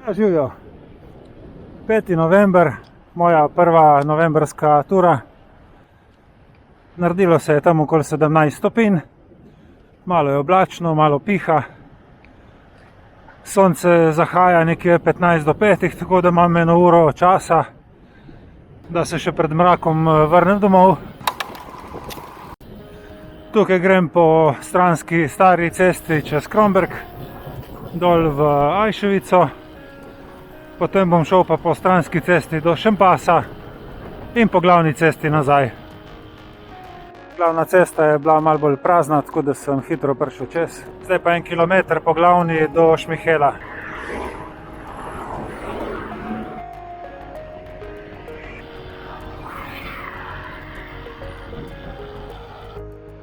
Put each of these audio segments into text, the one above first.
Ja, živijo. 5. november, moja prva novembrska tura. Naredilo se je tam okoli 17 stopinj, malo je oblačno, malo piha. Sonce zahaja nekje 15 do 5, tako da imam 1 uro časa, da se še pred mrakom vrnem domov. Tukaj grem po stranski stari cesti čez Kromberk, dol v Ajševico. Potem bom šel pa po stranski cesti do Šempasa in po glavni cesti nazaj. Glavna cesta je bila malo bolj prazna, tako da sem hitro prišel čez. Zdaj pa 1 kilometer po glavni do Šmihela.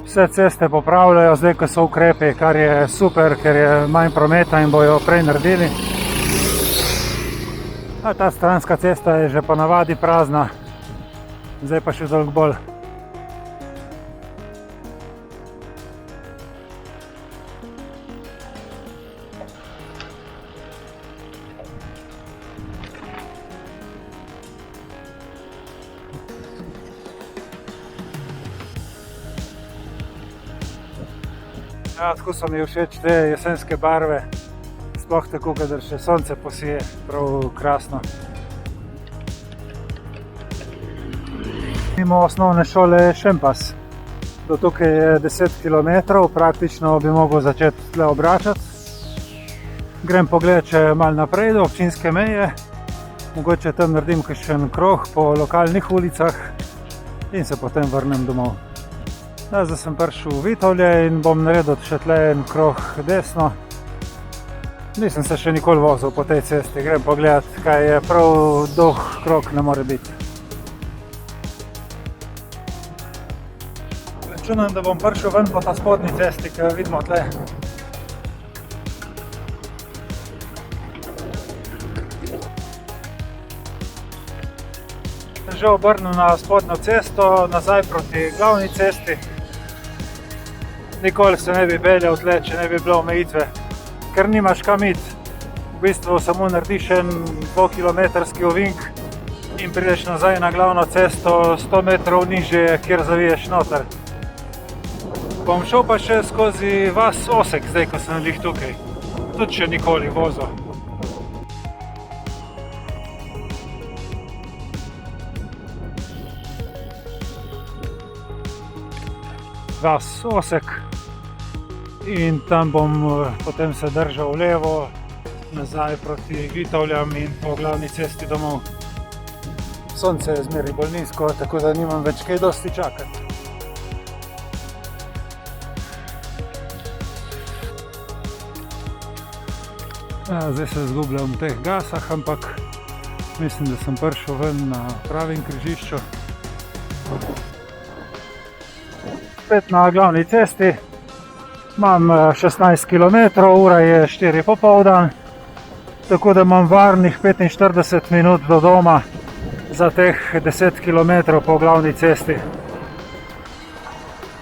Vse ceste popravljajo zdaj, ko so ukrepi, kar je super, ker je manj prometa in bojo prej naredili. A ta stranska cesta je že ponavadi prazna, zdaj pa še dolgo bolj. Ja, tako so mi všeč te jesenske barve, sploh tako, kadar še sonce posije, prav krasno. Mimo osnovne šole Šempas. Do tukaj je 10 km, praktično bi mogel začeti tle obračati. Grem pogledat še malo naprej do občinske meje, mogoče tam naredim kakšen krog po lokalnih ulicah in se potem vrnem domov. Zdaj sem prišel v Vitovlje in bom naredil še tle en krog desno. Nisem se še nikoli vozil po tej cesti, grem pogledat, kaj je, prav dolg krog ne more biti. Računam, da bom prišel ven po ta spodnji cesti, ki jo vidimo tle. Že obrnil na spodnjo cesto, nazaj proti glavni cesti. Nikoli se ne bi peljal tle, če ne bi bilo omejitve, ker nimaš kam iti. V bistvu samo narediš en 2-kilometrski ovink in prideš nazaj na glavno cesto 100 metrov nižje, kjer zaviješ noter. Bom šel pa še skozi vas Osek, zdaj ko sem glih tukaj. Tudi še nikoli vozil. Vas Osek in tam bom potem se držal levo nazaj proti Vitovljam in po glavni cesti domov. Sonce je zmeraj bolj nizko, tako da nimam več kaj dosti čakati. Zdaj se izgubljam v teh gasah, ampak mislim, da sem prišel ven na pravem križišču. Spet na glavni cesti, imam 16 km, ura je 4 popoldan, tako da imam varnih 45 minut do doma za teh 10 km po glavni cesti.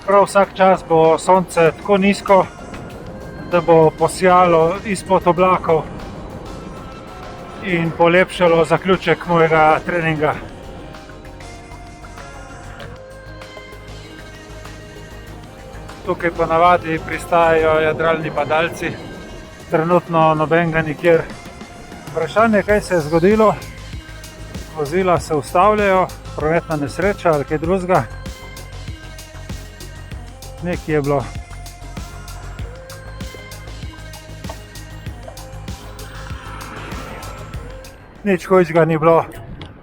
Prav vsak čas bo sonce tako nizko, da bo posijalo izpod oblakov in polepšalo zaključek mojega treninga. Tukaj ponavadi pristajajo jadralni padalci, trenutno nobenega nikjer. Vprašanje, kaj se je zgodilo, vozila se ustavljajo, prometna nesreča ali kaj drugega. Nekaj je bilo. Nič hujšega ni bilo,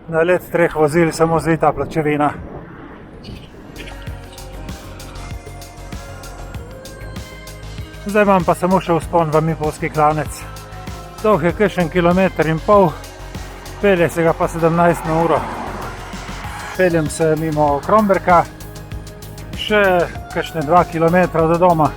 na let 3 vozil samo zvita pločevina. Zdaj imam pa samo še vzpon v Mipovski klanec. Dolg je kakšen 1,5 km, pelje se ga pa 17 na uro. Peljem se mimo Kromberka, še kakšne 2 km do doma.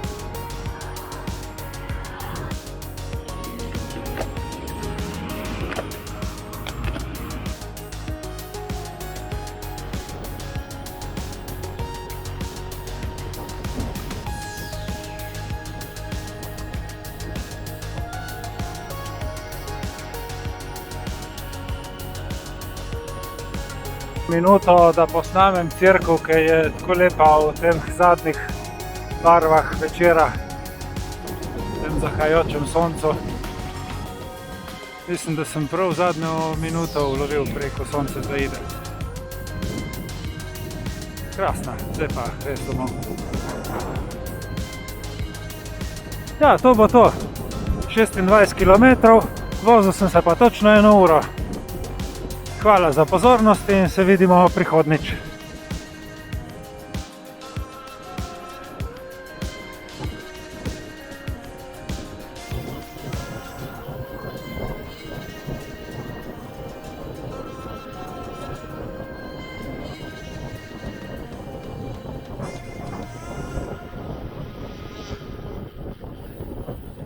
minuto, da posnamem cerkev, ki je tako lepa v tem zadnjih barvah večera, v tem zahajajočem soncu. Mislim, da sem prav zadnjo minuto ulovil preko sonce zaide. Krasna, zdaj pa res domov. Ja, to bo to. 26 km, vozil sem se pa točno 1 uro. Hvala za pozornost in se vidimo prihodnjič.